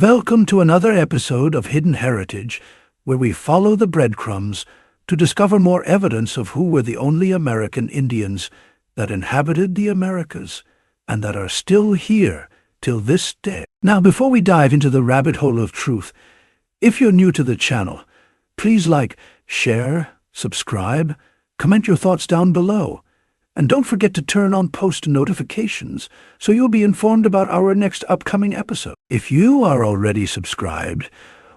Welcome to another episode of Hidden Heritage, where we follow the breadcrumbs to discover more evidence of who were the only American Indians that inhabited the Americas and that are still here till this day. Now, before we dive into the rabbit hole of truth, if you're new to the channel, please like, share, subscribe, comment your thoughts down below, and don't forget to turn on post notifications so you'll be informed about our next upcoming episode. If you are already subscribed,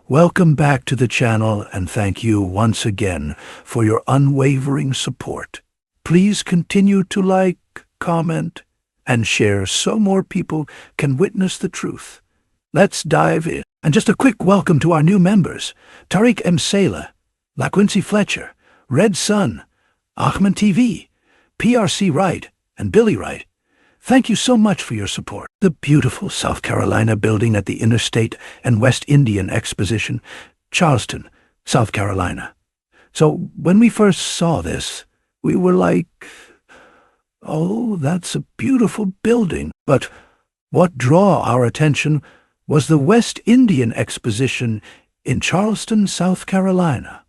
welcome back to the channel and thank you once again for your unwavering support. Please continue to like, comment, and share so more people can witness the truth. Let's dive in. And just a quick welcome to our new members: Tariq M. Sela, LaQuincy Fletcher, Red Sun, Ahmed TV, PRC Wright, and Billy Wright. Thank you so much for your support. The beautiful South Carolina building at the Interstate and West Indian Exposition, Charleston, South Carolina. So when we first saw this, we were like, oh, that's a beautiful building. But what drew our attention was the West Indian Exposition in Charleston, South Carolina.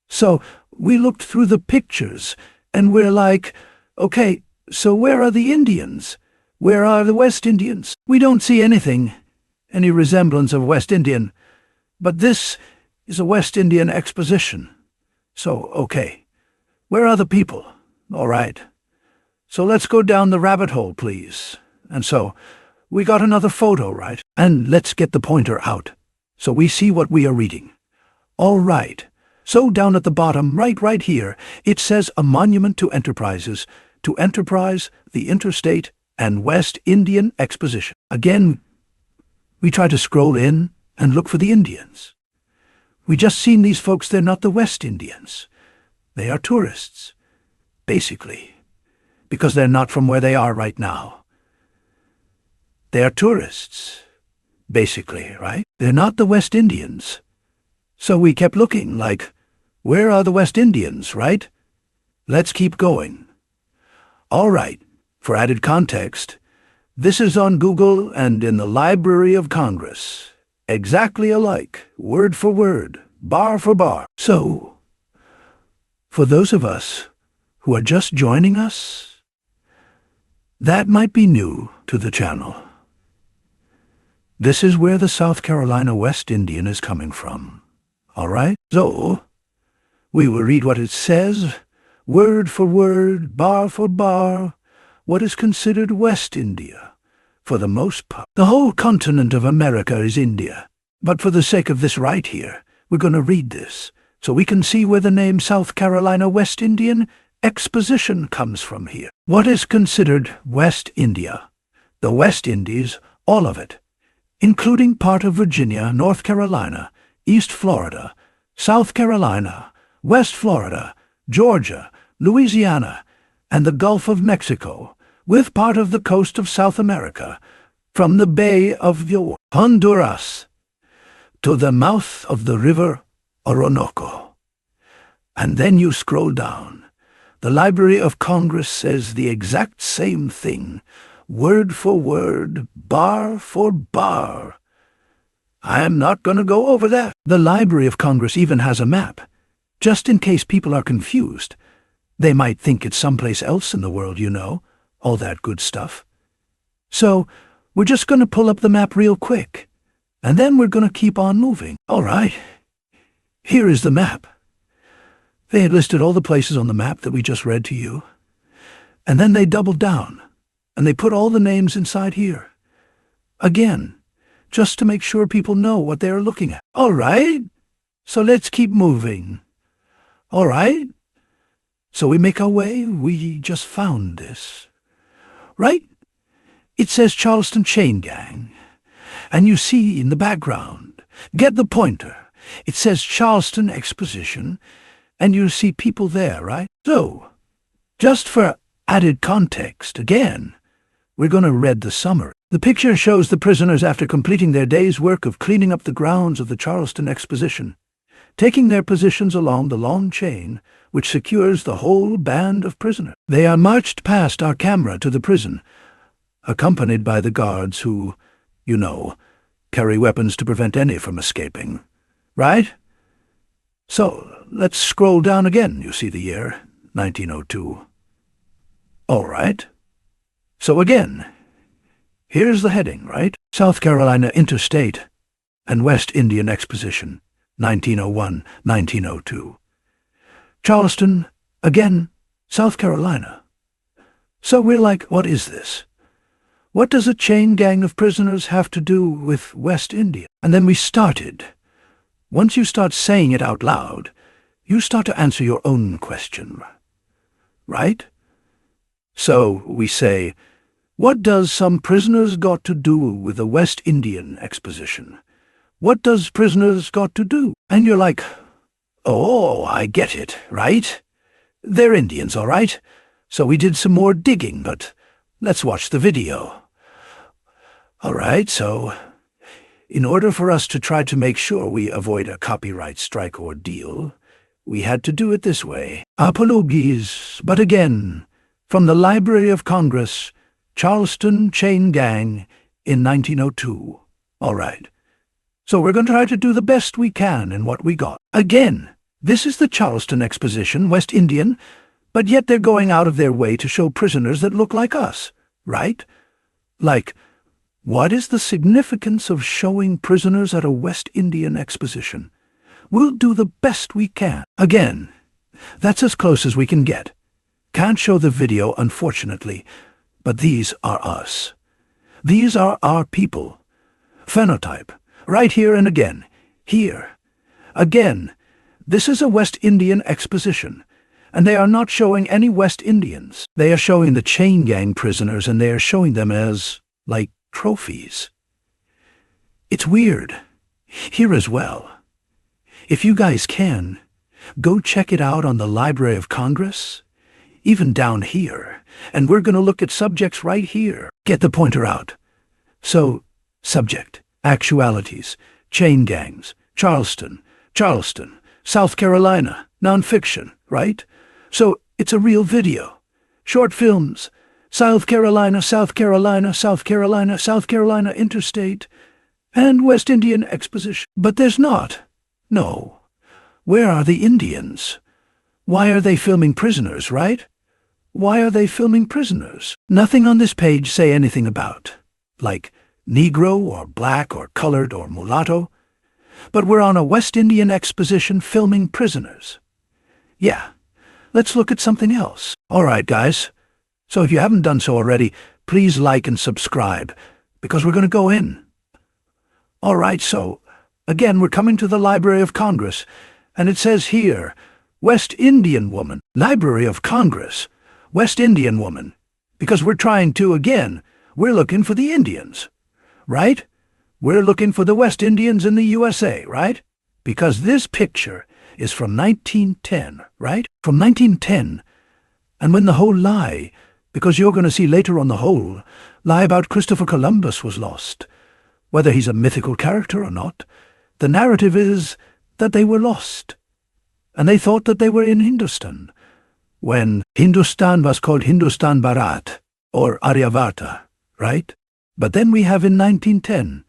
So we looked through the pictures and we're like, okay, so where are the Indians? Where are the West Indians? We don't see anything, any resemblance of West Indian, but this is a West Indian Exposition. So, okay, where are the people? All right. So let's go down the rabbit hole, please. And so, we got another photo, right? And let's get the pointer out so we see what we are reading. All right. So down at the bottom, right here, it says a monument to enterprises, to Enterprise, the Interstate, and West Indian Exposition. Again, we try to scroll in and look for the Indians. We just seen these folks, they're not the West Indians. They are tourists, basically, because they're not from where they are right now. They are tourists, basically, right? They're not the West Indians. So we kept looking like, where are the West Indians, right? Let's keep going. All right, for added context, this is on Google and in the Library of Congress. Exactly alike, word for word, bar for bar. So, for those of us who are just joining us, that might be new to the channel. This is where the South Carolina West Indian is coming from. All right? So, we will read what it says, word for word, bar for bar, what is considered West India, for the most part. The whole continent of America is India, but for the sake of this right here, we're going to read this, so we can see where the name South Carolina West Indian Exposition comes from here. What is considered West India? The West Indies, all of it, including part of Virginia, North Carolina, East Florida, South Carolina, West Florida, Georgia, Louisiana, and the Gulf of Mexico, with part of the coast of South America, from the Bay of Honduras to the mouth of the river Orinoco. And then you scroll down. The Library of Congress says the exact same thing, word for word, bar for bar. I am not going to go over that. The Library of Congress even has a map, just in case people are confused. They might think it's someplace else in the world, you know, all that good stuff. So, we're just going to pull up the map real quick, and then we're going to keep on moving. All right, here is the map. They had listed all the places on the map that we just read to you, and then they doubled down, and they put all the names inside here. Again, just to make sure people know what they are looking at. All right, so let's keep moving. All right, so we make our way. We just found this, right? It says Charleston Chain Gang, and you see in the background, get the pointer, it says Charleston Exposition, and you see people there, right? So, just for added context, again, we're going to read the summary. The picture shows the prisoners after completing their day's work of cleaning up the grounds of the Charleston Exposition, taking their positions along the long chain which secures the whole band of prisoners. They are marched past our camera to the prison, accompanied by the guards who, you know, carry weapons to prevent any from escaping. Right? So, let's scroll down again. You see the year, 1902. All right. So again, here's the heading, right? South Carolina Interstate and West Indian Exposition, 1901-1902. Charleston, again, South Carolina. So we're like, what is this? What does a chain gang of prisoners have to do with West India? And then we started. Once you start saying it out loud, you start to answer your own question. Right? So we say, what does some prisoners got to do with the West Indian Exposition? What does prisoners got to do? And you're like, oh, I get it, right? They're Indians, all right? So we did some more digging, but let's watch the video. All right, so in order for us to try to make sure we avoid a copyright strike ordeal, we had to do it this way. Apologies, but again, from the Library of Congress, Charleston Chain Gang in 1902. All right. So we're going to try to do the best we can in what we got. Again, this is the Charleston Exposition, West Indian, but yet they're going out of their way to show prisoners that look like us, right? Like, what is the significance of showing prisoners at a West Indian Exposition? We'll do the best we can. Again, that's as close as we can get. Can't show the video, unfortunately, but these are us. These are our people. Phenotype. Right here and again. Here. Again. This is a West Indian Exposition, and they are not showing any West Indians. They are showing the chain gang prisoners, and they are showing them as, like, trophies. It's weird. Here as well. If you guys can, go check it out on the Library of Congress, even down here, and we're going to look at subjects right here. Get the pointer out. So, subject, actualities, chain gangs, Charleston, South Carolina, nonfiction, right? So, it's a real video. Short films, South Carolina Interstate, and West Indian Exposition. But there's not. No. Where are the Indians? Why are they filming prisoners, right? Why are they filming prisoners? Nothing on this page say anything about, like, Negro or black or colored or mulatto. But we're on a West Indian Exposition filming prisoners. Yeah, let's look at something else. All right, guys. So if you haven't done so already, please like and subscribe, because we're going to go in. All right, so, again, we're coming to the Library of Congress, and it says here, West Indian woman, Library of Congress, West Indian woman, because we're trying to, again, we're looking for the Indians, right? We're looking for the West Indians in the USA, right? Because this picture is from 1910, right? From 1910, and when the whole lie, because you're going to see later on the whole lie about Christopher Columbus was lost. Whether he's a mythical character or not, the narrative is that they were lost, and they thought that they were in Hindustan, when Hindustan was called Hindustan Bharat, or Aryavata, right? But then we have in 1910,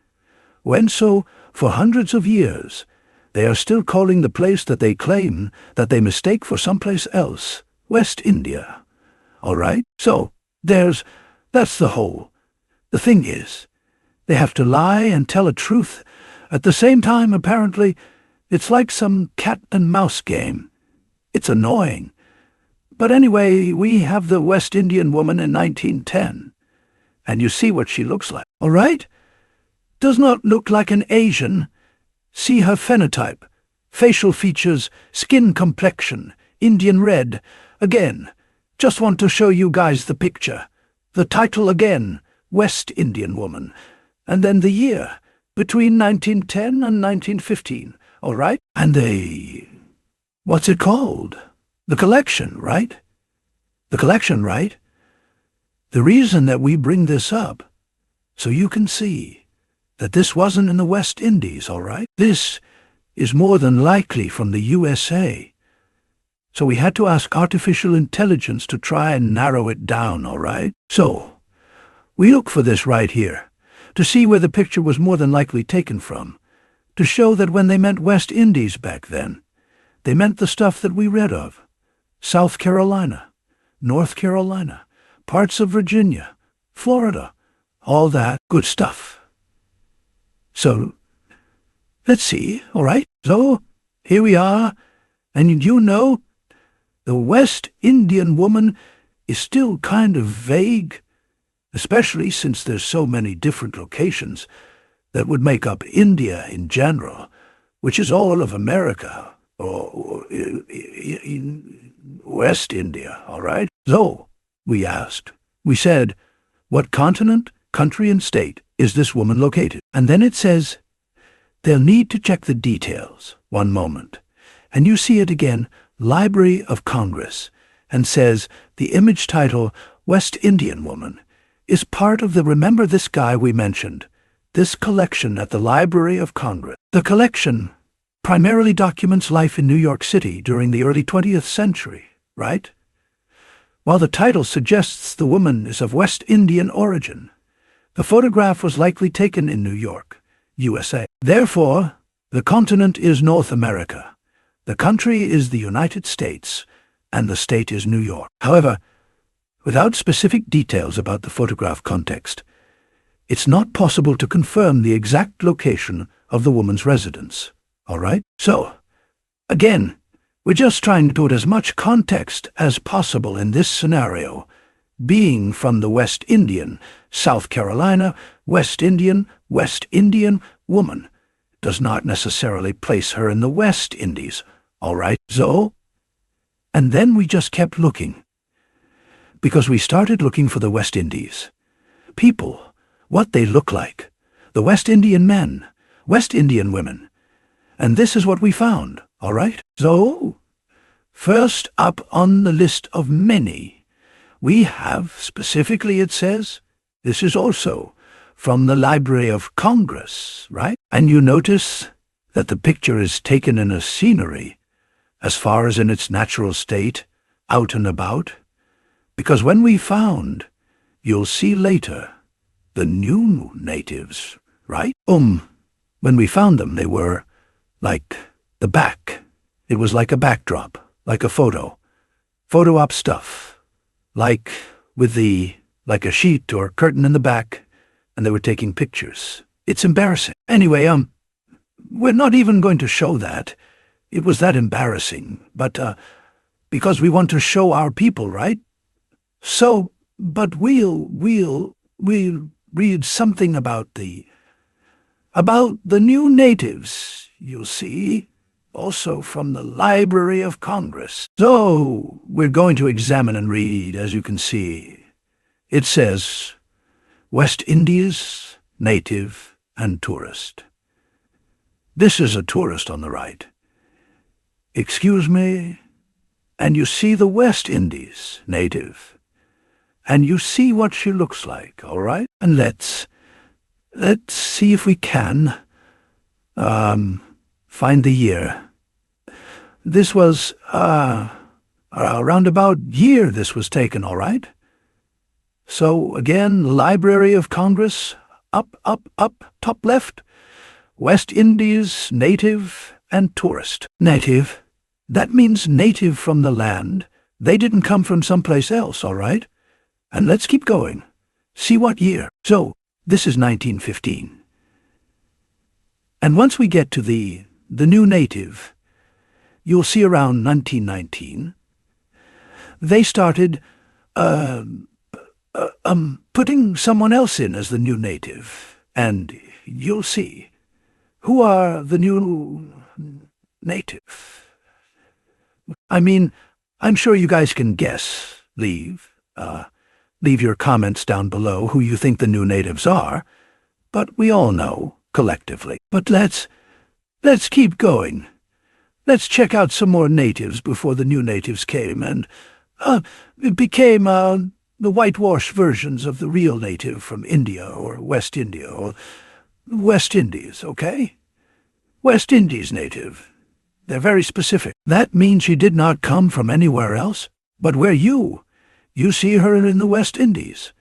when so, for hundreds of years, they are still calling the place that they claim that they mistake for someplace else, West India. All right? So, that's the whole. The thing is, they have to lie and tell a truth. At the same time, apparently, it's like some cat and mouse game. It's annoying. But anyway, we have the West Indian woman in 1910. And you see what she looks like, all right? Does not look like an Asian. See her phenotype, facial features, skin complexion, Indian red. Again, just want to show you guys the picture. The title again, West Indian woman. And then the year, between 1910 and 1915, all right? And what's it called? The collection, right? The collection, right? The reason that we bring this up, so you can see that this wasn't in the West Indies, all right? This is more than likely from the USA. So we had to ask artificial intelligence to try and narrow it down, all right? So, we look for this right here, to see where the picture was more than likely taken from, to show that when they meant West Indies back then, they meant the stuff that we read of. South Carolina, North Carolina, parts of Virginia, Florida, all that good stuff. So, let's see, all right? So, here we are, and you know, the West Indian woman is still kind of vague, especially since there's so many different locations that would make up India in general, which is all of America, or in West India, all right? So, we asked. We said, what continent, country, and state is this woman located? And then it says, they'll need to check the details. One moment. And you see it again, Library of Congress, and says the image title, West Indian Woman, is part of the Remember This Guy we mentioned, this collection at the Library of Congress. The collection primarily documents life in New York City during the early 20th century, right? While the title suggests the woman is of West Indian origin, the photograph was likely taken in New York, USA. Therefore, the continent is North America, the country is the United States, and the state is New York. However, without specific details about the photograph context, it's not possible to confirm the exact location of the woman's residence, all right? So, again, we're just trying to put as much context as possible in this scenario. Being from the West Indian, South Carolina, West Indian woman does not necessarily place her in the West Indies, all right? So, and then we just kept looking, because we started looking for the West Indies. People, what they look like, the West Indian men, West Indian women, and this is what we found, all right? So, first up on the list of many, we have, specifically it says, this is also from the Library of Congress, right? And you notice that the picture is taken in a scenery, as far as in its natural state, out and about. Because when we found, you'll see later, the new natives, right? When we found them, they were like the back. It was like a backdrop, like a photo op stuff, like like a sheet or curtain in the back, and they were taking pictures. It's embarrassing. Anyway, we're not even going to show that. It was that embarrassing, but, because we want to show our people, right? So, but we'll read something about the new natives, you'll see, also from the Library of Congress. So, we're going to examine and read, as you can see. It says, West Indies, native, and tourist. This is a tourist on the right. Excuse me, and you see the West Indies, native, and you see what she looks like, all right? And let's see if we can find the year. This was around about year this was taken, all right? So again, Library of Congress, up, top left, West Indies, native, and tourist. Native, that means native from the land. They didn't come from someplace else, all right? And let's keep going. See what year. So, this is 1915. And once we get to the new native, you'll see around 1919, they started putting someone else in as the new native. And you'll see who are the new native. I mean, I'm sure you guys can guess. Leave your comments down below who you think the new natives are, but we all know, collectively. But let's keep going. Let's check out some more natives before the new natives came, and it became the whitewashed versions of the real native from India or West India or West Indies, okay? West Indies native. They're very specific. That means she did not come from anywhere else, but where you see her in the West Indies.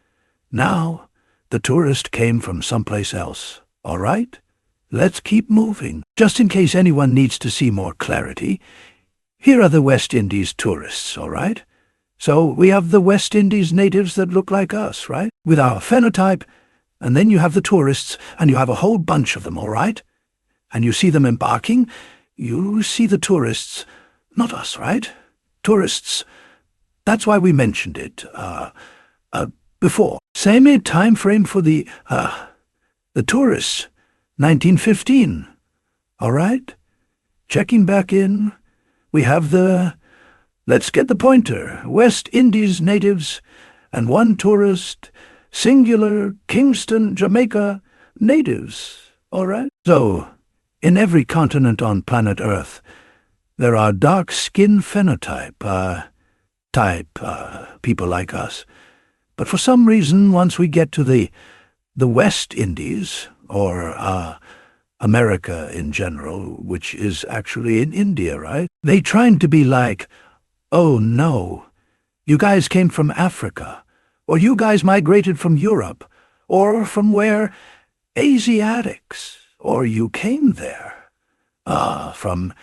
Now, The tourist came from someplace else, all right? Let's keep moving. Just in case anyone needs to see more clarity, here are the West Indies tourists, all right? So we have the West Indies natives that look like us, right? With our phenotype, and then you have the tourists, and you have a whole bunch of them, all right? And you see them embarking, you see the tourists, not us, right? Tourists. That's why we mentioned it, before. Same time frame for the tourists, 1915, all right? Checking back in, we have the, let's get the pointer, West Indies natives, and one tourist, singular, Kingston, Jamaica, natives, all right? So, in every continent on planet Earth, there are dark-skin phenotype, people like us. But for some reason, once we get to the West Indies, or America in general, which is actually in India, right? They trying to be like, oh no, you guys came from Africa, or you guys migrated from Europe, or from where? Asiatics, or you came there, from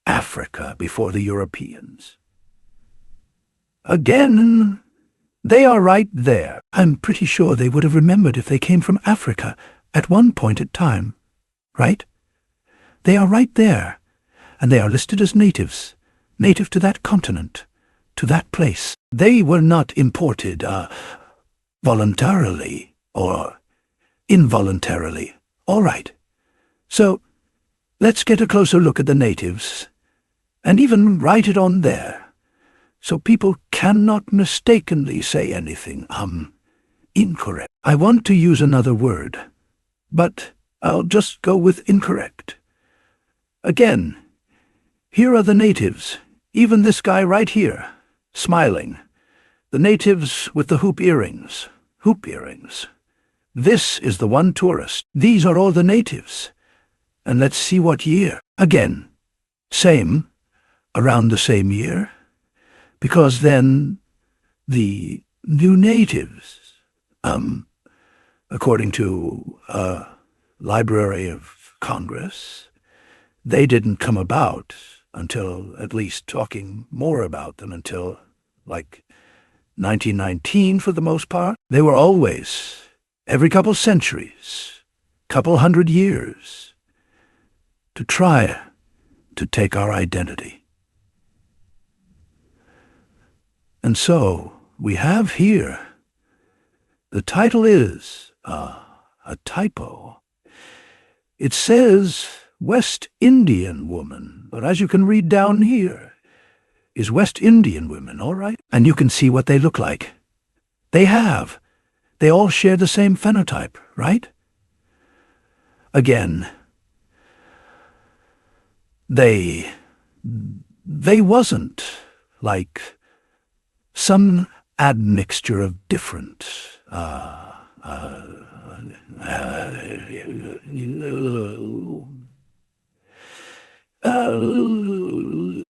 Africa before the Europeans. Again, they are right there. I'm pretty sure they would have remembered if they came from Africa at one point in time, right? They are right there, and they are listed as natives, native to that continent, to that place. They were not imported, voluntarily or involuntarily. All right. So, let's get a closer look at the natives, and even write it on there, so people cannot mistakenly say anything, incorrect. I want to use another word, but I'll just go with incorrect. Again, here are the natives, even this guy right here, smiling. The natives with the hoop earrings. This is the one tourist. These are all the natives. And let's see what year. Again, same, around the same year, because then the new natives, according to Library of Congress, they didn't come about until, at least talking more about them, until like 1919 for the most part. They were always, every couple centuries, couple hundred years, to try to take our identity. And so, we have here, the title is a typo. It says West Indian woman, but as you can read down here, is West Indian women, all right? And you can see what they look like. They all share the same phenotype, right? Again, they wasn't like some admixture of different,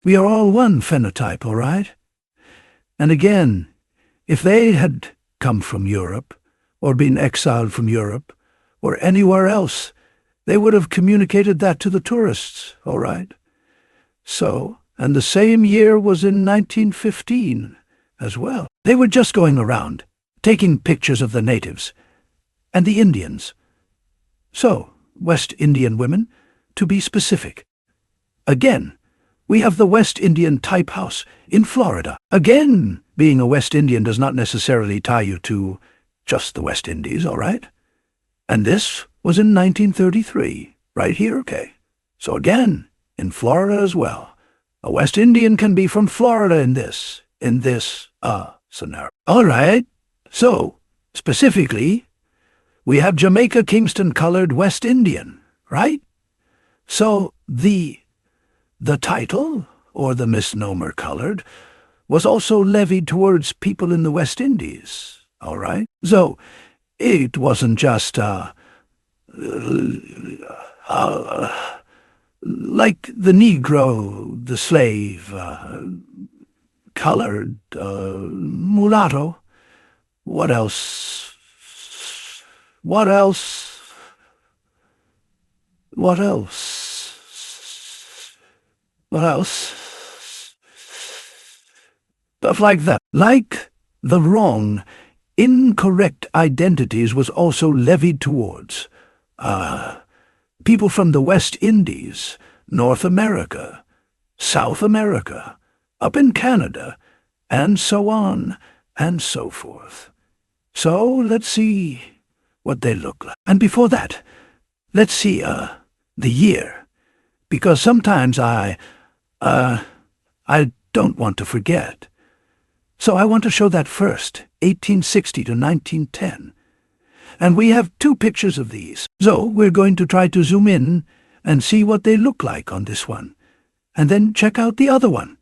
we are all one phenotype, all right? And again, if they had come from Europe, or been exiled from Europe, or anywhere else, they would have communicated that to the tourists, all right? So, and the same year was in 1915 as well. They were just going around, taking pictures of the natives and the Indians. So, West Indian women, to be specific. Again, we have the West Indian type house in Florida. Again, being a West Indian does not necessarily tie you to just the West Indies, all right? And this was in 1933, right here, okay? So again, in Florida as well. A West Indian can be from Florida in this scenario. All right, so, specifically, we have Jamaica Kingston-colored West Indian, right? So, the title, or the misnomer colored, was also levied towards people in the West Indies, all right? So, it wasn't just, like the Negro, the slave, colored, mulatto. What else? What else? What else? What else? Stuff like that. Like the wrong, incorrect identities was also levied towards people from the West Indies, North America, South America, up in Canada, and so on and so forth. So let's see what they look like. And before that, let's see the year, because sometimes I don't want to forget. So I want to show that first, 1860 to 1910. And we have two pictures of these. So we're going to try to zoom in and see what they look like on this one, and then check out the other one.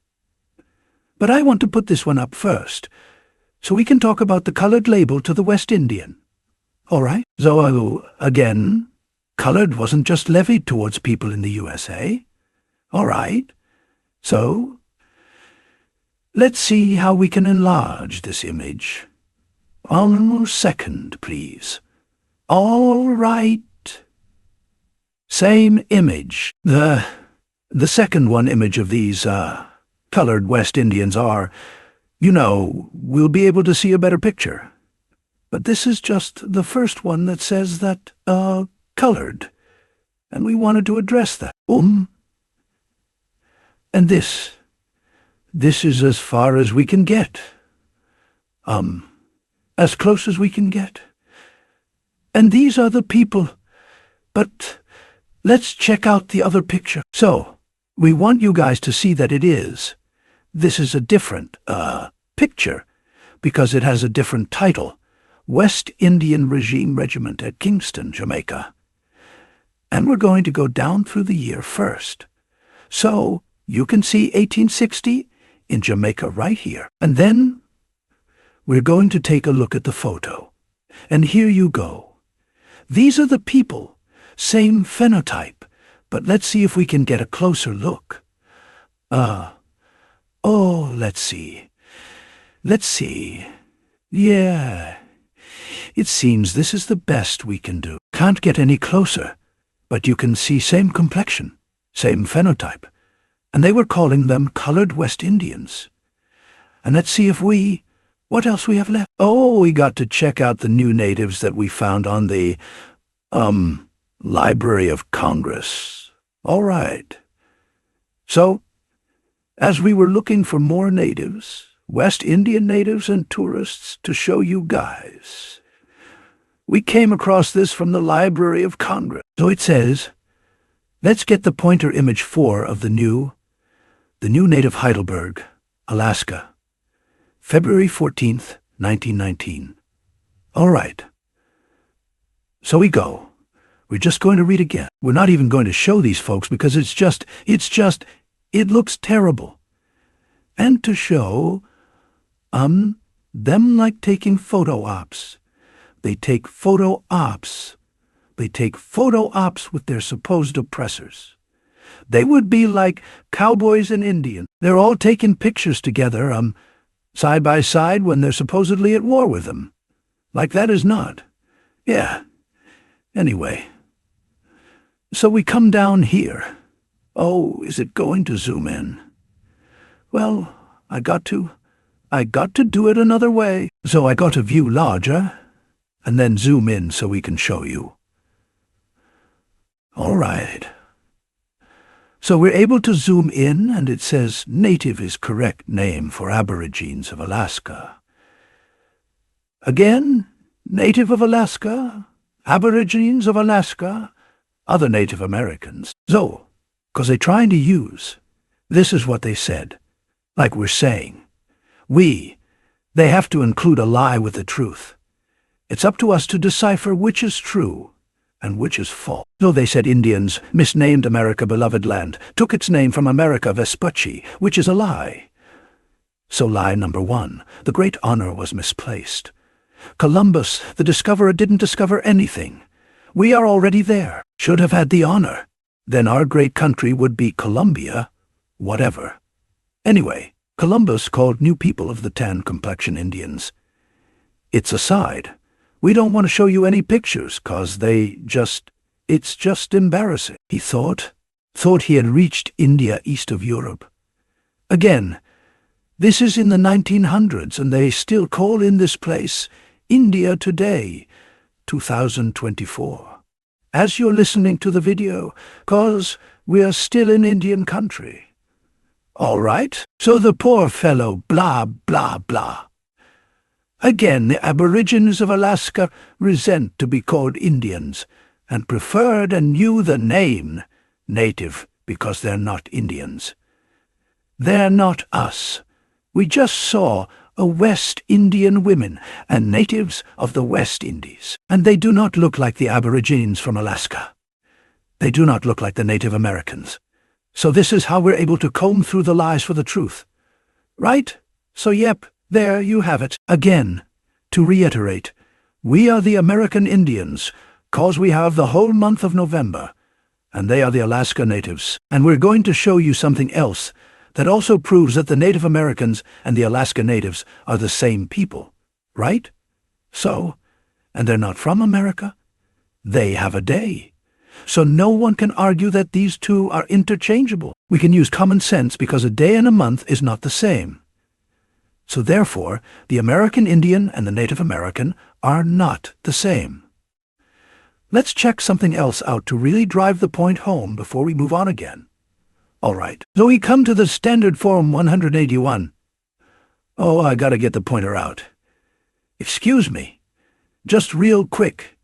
But I want to put this one up first, so we can talk about the colored label to the West Indian. All right? So, again, colored wasn't just levied towards people in the USA. All right. So, let's see how we can enlarge this image. 1 second, please. All right. Same image. The second one image of these colored West Indians are, we'll be able to see a better picture. But this is just the first one that says that, colored. And we wanted to address that. And this is as far as we can get. As close as we can get. And these are the people. But let's check out the other picture. So, we want you guys to see that this is a different, picture, because it has a different title. West Indian Regime Regiment at Kingston, Jamaica. And we're going to go down through the year first. So, you can see 1860 in Jamaica right here. And then, we're going to take a look at the photo. And here you go. These are the people, same phenotype, but let's see if we can get a closer look. Let's see. Let's see. Yeah. It seems this is the best we can do. Can't get any closer, but you can see same complexion, same phenotype. And they were calling them colored West Indians. And let's see what else we have left. Oh, we got to check out the new natives that we found on the, Library of Congress. All right. So, as we were looking for more natives, West Indian natives and tourists to show you guys, we came across this from the Library of Congress. So it says, let's get the pointer image 4 of the new native Heidelberg, Alaska, February 14th, 1919. All right. So we go. We're just going to read again. We're not even going to show these folks because it looks terrible. And to show, them like taking photo ops. They take photo ops. They take photo ops with their supposed oppressors. They would be like cowboys and Indians. They're all taking pictures together, side by side when they're supposedly at war with them. Like that is not. Yeah. Anyway. So we come down here. Oh, is it going to zoom in? Well, I got to do it another way. So I got to view larger, and then zoom in so we can show you. All right. So we're able to zoom in, and it says native is correct name for Aborigines of Alaska. Again, native of Alaska, Aborigines of Alaska, other Native Americans. So, because they're trying to use, this is what they said. Like we're saying, they have to include a lie with the truth. It's up to us to decipher which is true and which is false. So they said Indians misnamed America beloved land, took its name from America Vespucci, which is a lie. So lie number 1, the great honor was misplaced. Columbus, the discoverer, didn't discover anything. We are already there, should have had the honor. Then our great country would be Columbia, whatever. Anyway, Columbus called new people of the tan complexion Indians. It's aside. We don't want to show you any pictures, 'cause it's just embarrassing. He thought he had reached India east of Europe. Again, this is in the 1900s, and they still call in this place India today, 2024. As you're listening to the video, 'cause we are still in Indian country. All right, so the poor fellow, blah, blah, blah. Again, the Aborigines of Alaska resent to be called Indians, and preferred and knew the name Native because they're not Indians. They're not us. We just saw a West Indian women and natives of the West Indies, and they do not look like the Aborigines from Alaska. They do not look like the Native Americans. So this is how we're able to comb through the lies for the truth. Right? So yep, there you have it. Again, to reiterate, we are the American Indians, 'cause we have the whole month of November, and they are the Alaska Natives. And we're going to show you something else that also proves that the Native Americans and the Alaska Natives are the same people, right? So, and they're not from America. They have a day. So no one can argue that these two are interchangeable. We can use common sense because a day and a month is not the same. So therefore, the American Indian and the Native American are not the same. Let's check something else out to really drive the point home before we move on again. All right, so we come to the Standard Form 181. Oh, I gotta get the pointer out. Excuse me, just real quick.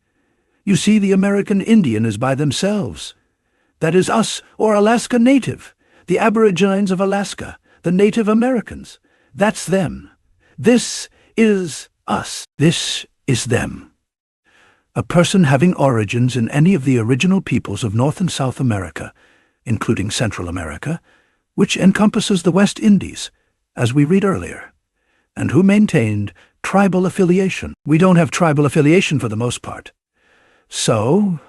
You see, the American Indian is by themselves. That is us, or Alaska Native, the Aborigines of Alaska, the Native Americans. That's them. This is us. This is them. A person having origins in any of the original peoples of North and South America, including Central America, which encompasses the West Indies, as we read earlier, and who maintained tribal affiliation. We don't have tribal affiliation for the most part. So,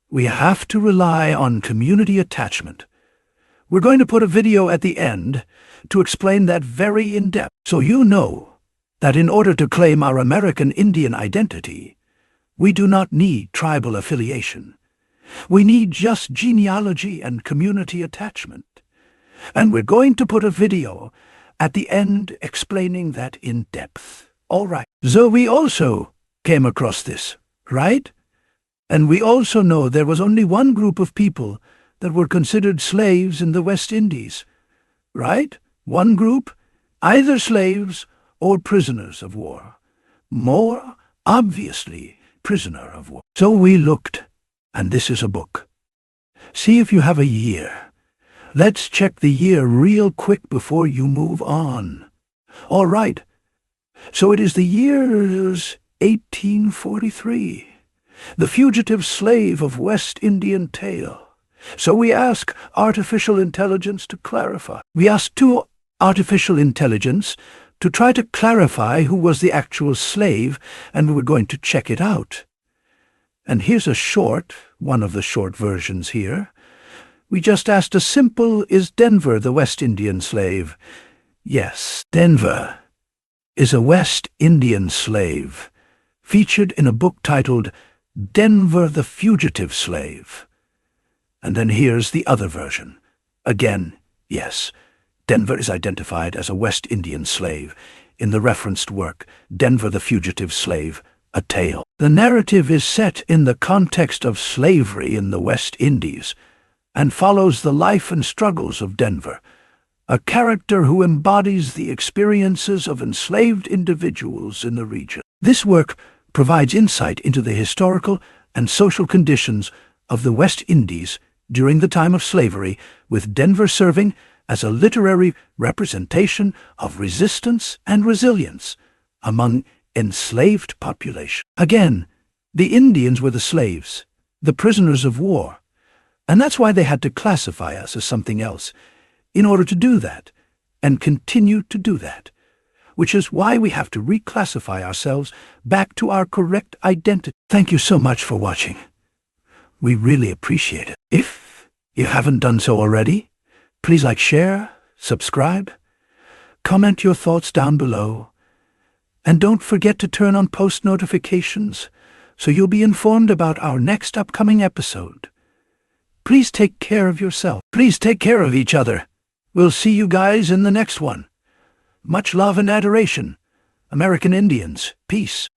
we have to rely on community attachment. We're going to put a video at the end to explain that very in depth, so you know that in order to claim our American Indian identity, we do not need tribal affiliation. We need just genealogy and community attachment. And we're going to put a video at the end explaining that in depth. All right. So we also came across this, right? And we also know there was only one group of people that were considered slaves in the West Indies, right? One group, either slaves or prisoners of war. More obviously, prisoner of war. So we looked, and this is a book. See if you have a year. Let's check the year real quick before you move on. All right. So it is the year's 1843. The fugitive slave of West Indian tale. So we ask artificial intelligence to clarify. We asked two artificial intelligence to try to clarify who was the actual slave, and we were going to check it out. And here's one of the short versions here. We just asked a simple, is Denver the West Indian slave? Yes, Denver is a West Indian slave, featured in a book titled Denver the Fugitive Slave. And then here's the other version. Again, yes, Denver is identified as a West Indian slave in the referenced work, Denver the Fugitive Slave, A Tale. The narrative is set in the context of slavery in the West Indies and follows the life and struggles of Denver, a character who embodies the experiences of enslaved individuals in the region. This work provides insight into the historical and social conditions of the West Indies during the time of slavery, with Denver serving as a literary representation of resistance and resilience among enslaved population. Again, the Indians were the slaves, the prisoners of war, and that's why they had to classify us as something else in order to do that, and continue to do that, which is why we have to reclassify ourselves back to our correct identity. Thank you so much for watching. We really appreciate it. If you haven't done so already, please like, share, subscribe, comment your thoughts down below, and don't forget to turn on post notifications so you'll be informed about our next upcoming episode. Please take care of yourself. Please take care of each other. We'll see you guys in the next one. Much love and adoration. American Indians, peace.